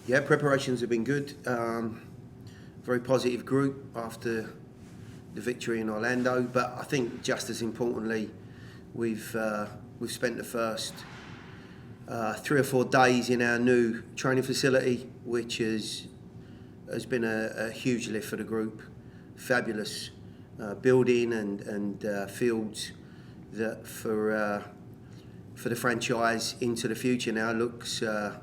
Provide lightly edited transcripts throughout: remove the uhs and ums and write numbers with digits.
Yeah, preparations have been good. Very positive group after the victory in Orlando, but I think just as importantly, we've spent the first 3 or 4 days in our new training facility, which has been a huge lift for the group. Fabulous building and fields that for the franchise into the future now looks a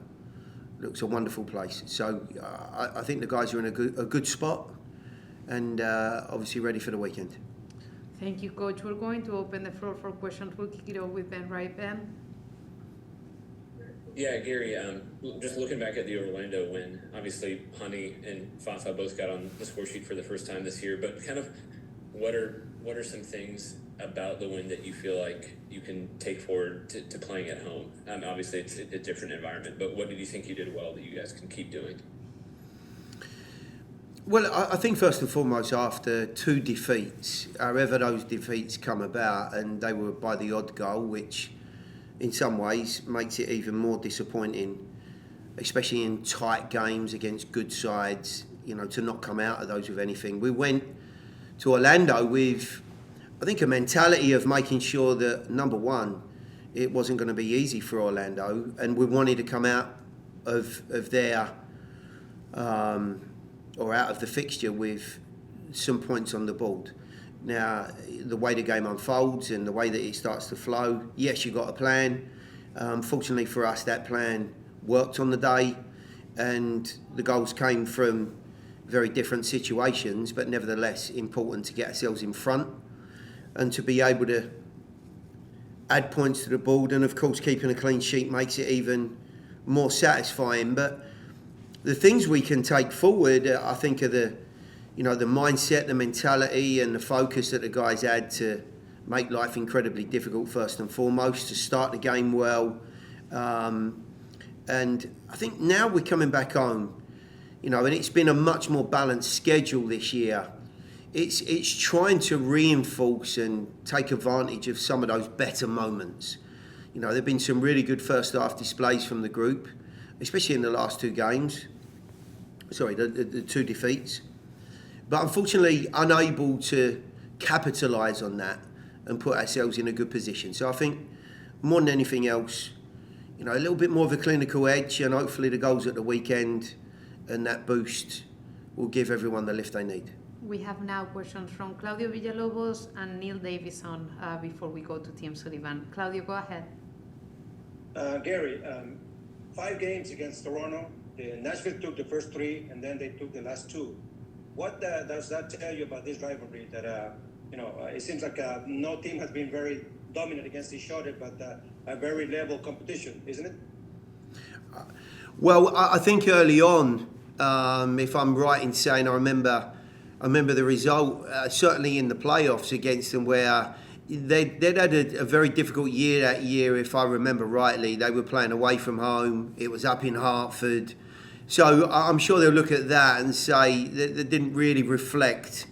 wonderful place. So I think the guys are in a good spot and obviously ready for the weekend. Thank you, Coach. We're going to open the floor for questions. We'll kick it off with Ben, right, Ben? Yeah, Gary, just looking back at the Orlando win, obviously Honey and Fafa both got on the score sheet for the first time this year, but kind of what are some things about the win that you feel like you can take forward to playing at home? Obviously, it's a different environment, but what did you think you did well that you guys can keep doing? Well, I think first and foremost, after 2 defeats, however those defeats come about, and they were by the odd goal, which in some ways makes it even more disappointing, especially in tight games against good sides, to not come out of those with anything. We went to Orlando with, I think, a mentality of making sure that, number one, it wasn't going to be easy for Orlando, and we wanted to come out of their or out of the fixture with some points on the board. Now, the way the game unfolds and the way that it starts to flow, yes, you've got a plan. Fortunately for us, that plan worked on the day, and the goals came from very different situations, but nevertheless important to get ourselves in front and to be able to add points to the board. And of course, keeping a clean sheet makes it even more satisfying. But the things we can take forward, I think, are the mindset, the mentality and the focus that the guys had to make life incredibly difficult first and foremost, to start the game well. And I think now we're coming back home, and it's been a much more balanced schedule this year. It's trying to reinforce and take advantage of some of those better moments. There have been some really good first half displays from the group, especially in the last 2 games. Sorry, the 2 defeats. But unfortunately, unable to capitalise on that and put ourselves in a good position. So I think, more than anything else, a little bit more of a clinical edge, and hopefully the goals at the weekend and that boost will give everyone the lift they need. We have now questions from Claudio Villalobos and Neil Davison before we go to Tim Sullivan. Claudio, go ahead. Gary, 5 games against Toronto. Nashville took the first 3, and then they took the last 2. What does that tell you about this rivalry? That it seems like no team has been very dominant against each other, but a very level competition, isn't it? Well, I think early on, if I'm right in saying, I remember the result certainly in the playoffs against them, where they'd had a very difficult year that year. If I remember rightly, they were playing away from home. It was up in Hartford. So I'm sure they'll look at that and say that didn't really reflect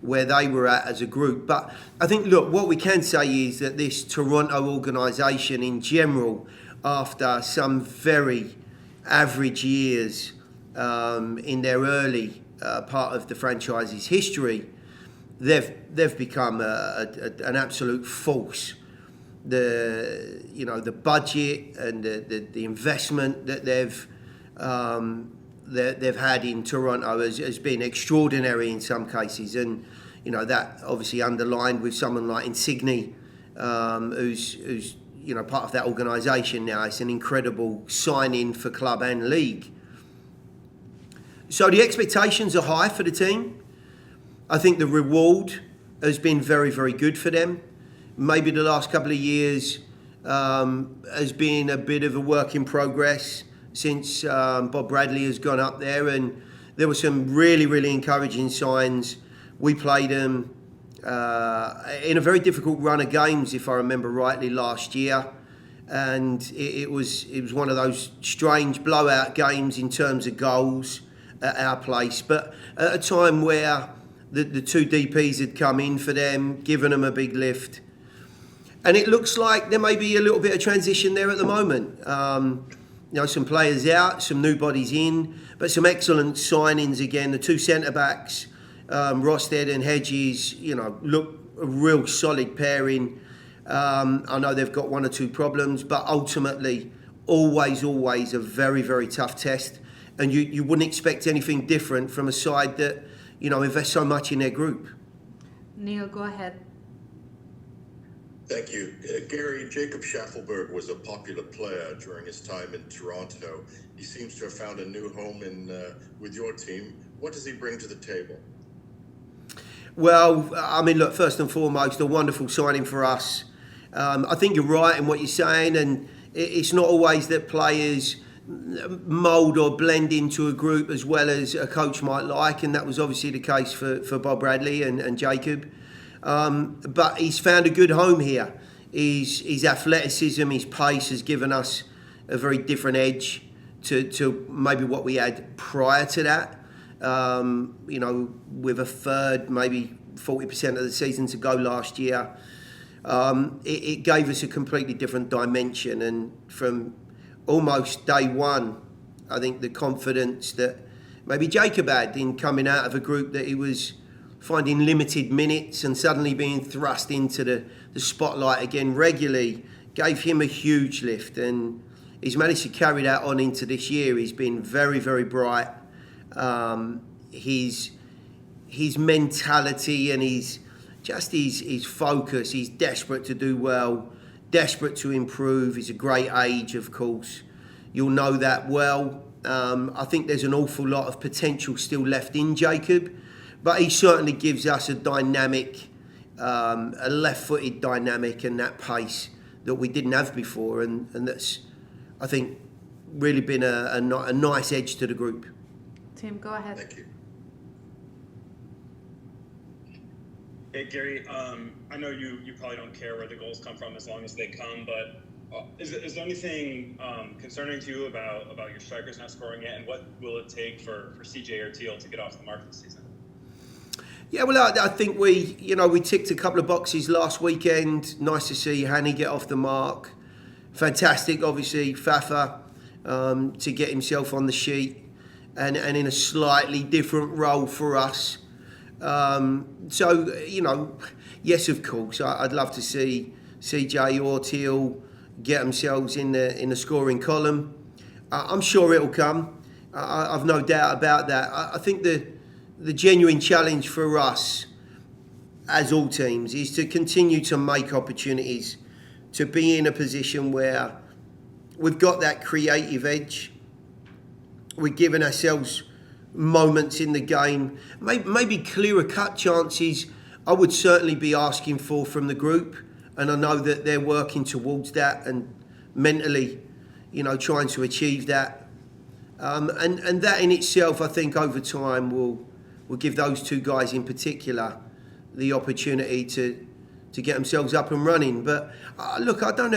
where they were at as a group. But I think, look, what we can say is that this Toronto organisation in general, after some very average years in their early part of the franchise's history, they've become an absolute force. The budget and the investment that they've had in Toronto has been extraordinary in some cases, and that obviously underlined with someone like Insigne, who's part of that organisation now. It's an incredible sign-in for club and league. So the expectations are high for the team. I think the reward has been very, very good for them. Maybe the last couple of years has been a bit of a work in progress since Bob Bradley has gone up there, and there were some really, really encouraging signs. We played them in a very difficult run of games, if I remember rightly, last year, and it was one of those strange blowout games in terms of goals at our place, but at a time where the 2 DPs had come in for them, given them a big lift. And it looks like there may be a little bit of transition there at the moment. some players out, some new bodies in, but some excellent signings again. The two centre-backs, Rosted and Hedges, look a real solid pairing. I know they've got one or two problems, but ultimately, always a very, very tough test. And you wouldn't expect anything different from a side that, invest so much in their group. Neil, go ahead. Thank you. Gary, Jacob Shaffelburg was a popular player during his time in Toronto. He seems to have found a new home with your team. What does he bring to the table? Well, I mean, look, first and foremost, a wonderful signing for us. I think you're right in what you're saying, and it's not always that players mould or blend into a group as well as a coach might like, and that was obviously the case for Bob Bradley and Jacob. But he's found a good home here. His athleticism, his pace has given us a very different edge to maybe what we had prior to that. With a third, maybe 40% of the season to go last year. It gave us a completely different dimension, and from almost day one, I think the confidence that maybe Jacob had in coming out of a group that he was finding limited minutes and suddenly being thrust into the spotlight again regularly gave him a huge lift, and he's managed to carry that on into this year. He's been very, very bright. His mentality and his focus, he's desperate to do well, desperate to improve. He's a great age, of course. You'll know that well. I think there's an awful lot of potential still left in Jacob, but he certainly gives us a dynamic, a left-footed dynamic and that pace that we didn't have before, and that's, I think, really been a nice edge to the group. Tim, go ahead. Thank you. Hey, Gary, I know you probably don't care where the goals come from as long as they come, but is there anything concerning to you about your strikers not scoring yet, and what will it take for CJ or Teal to get off the mark this season? Yeah, well, I think we ticked a couple of boxes last weekend. Nice to see Hanny get off the mark. Fantastic, obviously, Fafa to get himself on the sheet and in a slightly different role for us. Yes, of course, I'd love to see CJ or Teal get themselves in the scoring column. I'm sure it'll come. I've no doubt about that. I think the genuine challenge for us, as all teams, is to continue to make opportunities, to be in a position where we've got that creative edge. We're giving ourselves moments in the game, maybe clearer cut chances. I would certainly be asking for from the group, and I know that they're working towards that and mentally, trying to achieve that. And that in itself, I think, over time will give those two guys in particular the opportunity to get themselves up and running. But look, I don't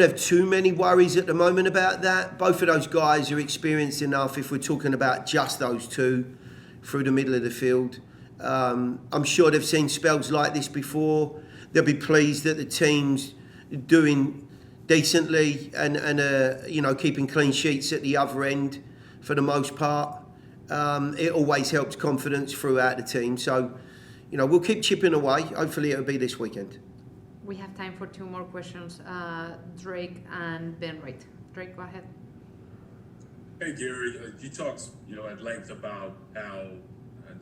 have too many worries at the moment about that. Both of those guys are experienced enough, if we're talking about just those two, through the middle of the field. I'm sure they've seen spells like this before. They'll be pleased that the team's doing decently and keeping clean sheets at the other end for the most part. It always helps confidence throughout the team. So, we'll keep chipping away. Hopefully it'll be this weekend. We have time for two more questions. Drake and Ben Wright. Drake, go ahead. Hey, Gary, you talked, at length about how,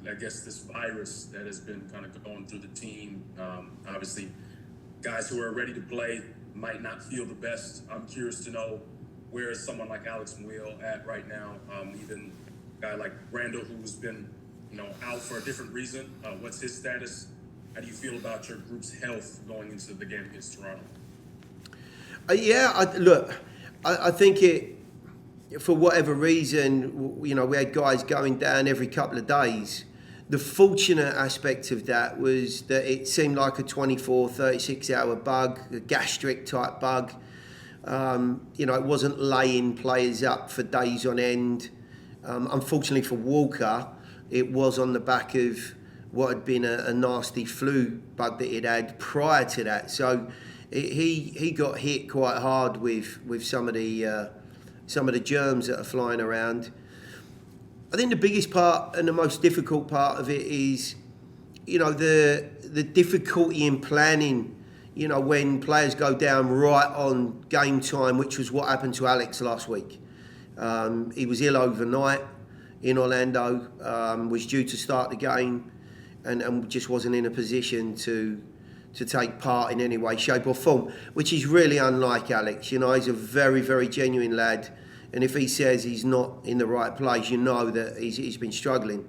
I guess, this virus that has been kind of going through the team. Obviously, guys who are ready to play might not feel the best. I'm curious to know, where is someone like Alex Muil at right now? Even a guy like Randall, who's been, out for a different reason. What's his status? How do you feel about your group's health going into the game against Toronto? I think for whatever reason, we had guys going down every couple of days. The fortunate aspect of that was that it seemed like a 24, 36-hour bug, a gastric type bug. It wasn't laying players up for days on end. Unfortunately for Walker, it was on the back of what had been a nasty flu bug that he'd had prior to that. So he got hit quite hard with some of the some of the germs that are flying around. I think the biggest part and the most difficult part of it is, the difficulty in planning, when players go down right on game time, which was what happened to Alex last week. He was ill overnight in Orlando, was due to start the game and just wasn't in a position to take part in any way, shape or form, which is really unlike Alex. He's a very, very genuine lad. And if he says he's not in the right place, that he's been struggling.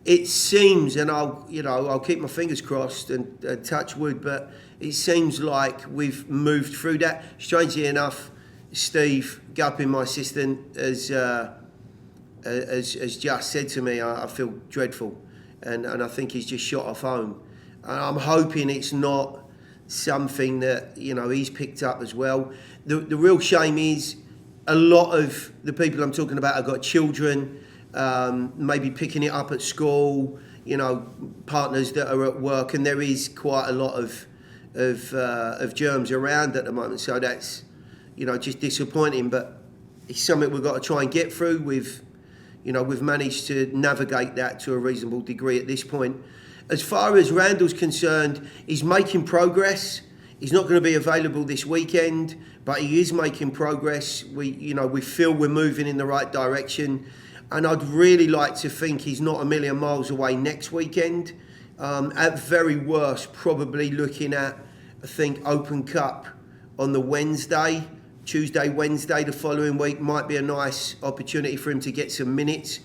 It seems, and I'll keep my fingers crossed and touch wood, but it seems like we've moved through that. Strangely enough, Steve Guppin, my assistant, has just said to me, I feel dreadful, and I think he's just shot off home. And I'm hoping it's not something that he's picked up as well. The real shame is a lot of the people I'm talking about have got children, maybe picking it up at school, partners that are at work, and there is quite a lot of germs around at the moment. So that's just disappointing, but it's something we've got to try and get through. We've managed to navigate that to a reasonable degree at this point. As far as Randall's concerned, he's making progress. He's not going to be available this weekend, but he is making progress. We feel we're moving in the right direction, and I'd really like to think he's not a million miles away next weekend. At very worst, probably looking at, I think, Open Cup on the Tuesday, Wednesday the following week might be a nice opportunity for him to get some minutes,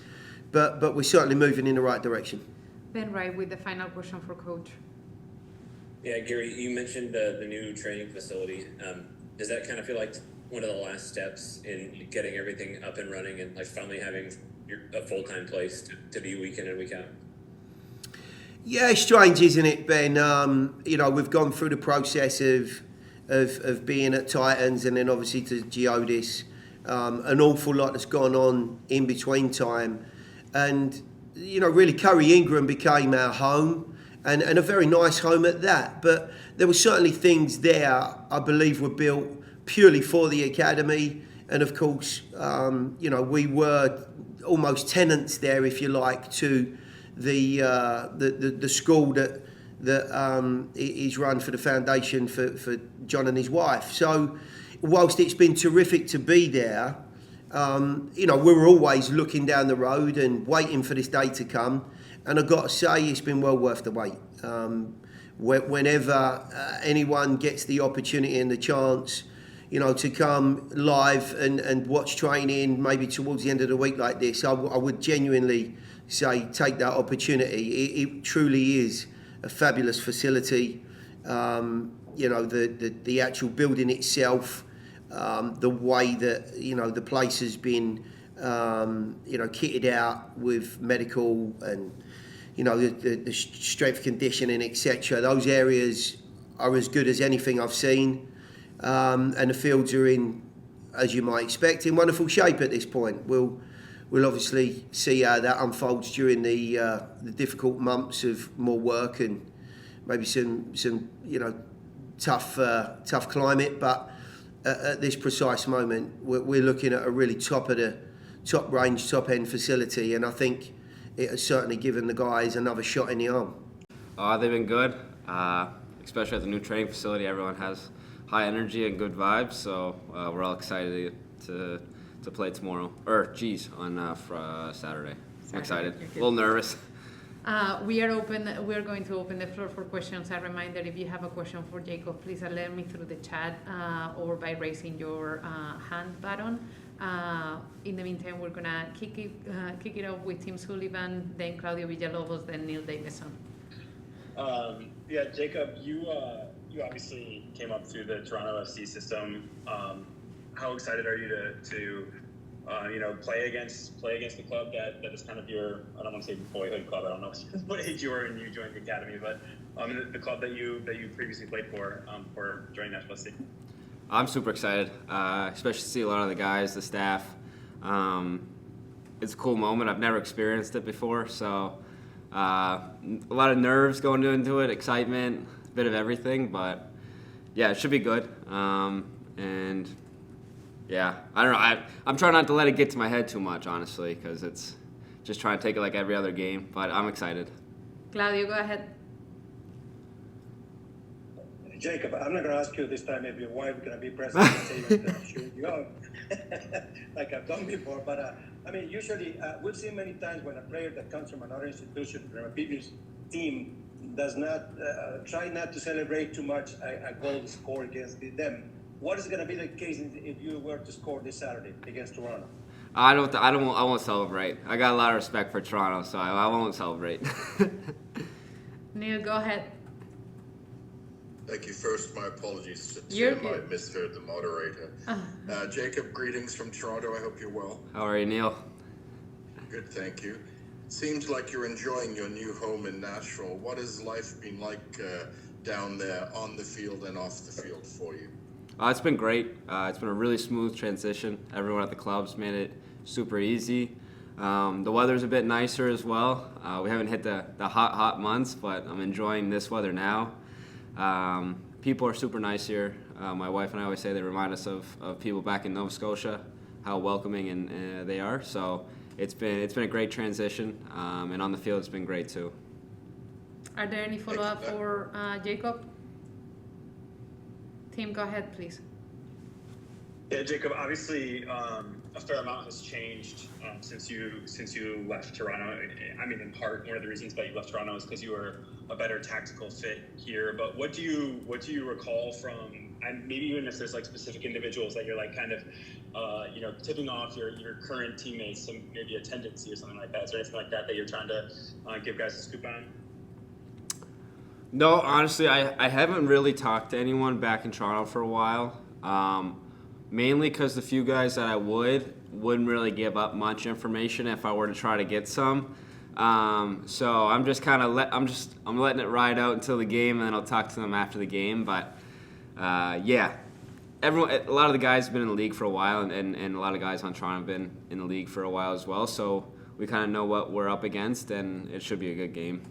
but we're certainly moving in the right direction. Ben Wright with the final question for Coach. Yeah, Gary, you mentioned the new training facility. Does that kind of feel like one of the last steps in getting everything up and running and finally having a full-time place to be week in and week out? Yeah, it's strange, isn't it, Ben? We've gone through the process of being at Titans and then obviously to Geodis. An awful lot that's gone on in between time. And, really Curry Ingram became our home and a very nice home at that. But there were certainly things there, I believe, were built purely for the academy. And of course, we were almost tenants there, if you like, to the school that is run for the foundation for John and his wife. So whilst it's been terrific to be there, we were always looking down the road and waiting for this day to come. And I've got to say, it's been well worth the wait. Whenever anyone gets the opportunity and the chance, to come live and watch training, maybe towards the end of the week like this, I would genuinely say take that opportunity. It truly is a fabulous facility. The actual building itself, the way that the place has been kitted out with medical and the strength conditioning, etc. Those areas are as good as anything I've seen, and the fields are in, as you might expect, in wonderful shape at this point. We'll obviously see how that unfolds during the difficult months of more work and maybe some tough climate, but at this precise moment, we're looking at a really top range, top end facility, and I think it has certainly given the guys another shot in the arm. They've been good, especially at the new training facility. Everyone has high energy and good vibes, so we're all excited to play tomorrow, on Saturday. I'm excited, a little nervous. We are going to open the floor for questions. A reminder, if you have a question for Jacob, please alert me through the chat or by raising your hand button. In the meantime, we're gonna kick it off with Tim Sullivan, then Claudio Villalobos, then Neil Davison. Jacob, you obviously came up through the Toronto FC system. How excited are you to play against the club that is kind of your, I don't want to say boyhood club, I don't know what age you were when you joined the academy, but the club that you previously played for joining Nashville SC? I'm super excited, especially to see a lot of the guys, the staff. It's a cool moment. I've never experienced it before, so a lot of nerves going into it, excitement, a bit of everything, but yeah, it should be good. And Yeah, I don't know. I'm trying not to let it get to my head too much, honestly, because it's just trying to take it like every other game. But I'm excited. Claudio, go ahead. Jacob, I'm not going to ask you this time if your wife is going to be present. I'm sure you are, like I've done before. But I mean, usually we've seen many times when a player that comes from another institution, from a previous team, does not try not to celebrate too much a goal scored against them. What is going to be the case if you were to score this Saturday against Toronto? I won't celebrate. I got a lot of respect for Toronto, so I won't celebrate. Neil, go ahead. Thank you. First, my apologies to You're Tim. I good. misheard the moderator. Jacob, greetings from Toronto. I hope you're well. How are you, Neil? Good, thank you. Seems like you're enjoying your new home in Nashville. What has life been like down there on the field and off the field for you? It's been great. It's been a really smooth transition. Everyone at the club's made it super easy. The weather's a bit nicer as well. We haven't hit the hot months, but I'm enjoying this weather now. People are super nice here. My wife and I always say they remind us of people back in Nova Scotia, how welcoming and they are. So it's been a great transition, and on the field it's been great too. Are there any follow-up for Jacob? Tim, go ahead, please. Yeah, Jacob. Obviously, a fair amount has changed since you left Toronto. I mean, in part, one of the reasons that you left Toronto is because you were a better tactical fit here. But what do you recall from, and maybe even if there's like specific individuals that you're like kind of, tipping off your current teammates, some maybe a tendency or something like that? Is there anything like that you're trying to give guys a scoop on? No, honestly, I haven't really talked to anyone back in Toronto for a while. Mainly because the few guys that I wouldn't really give up much information if I were to try to get some. So I'm just kind of I'm letting it ride out until the game, and then I'll talk to them after the game. But yeah, a lot of the guys have been in the league for a while, and a lot of guys on Toronto have been in the league for a while as well. So we kind of know what we're up against, and it should be a good game.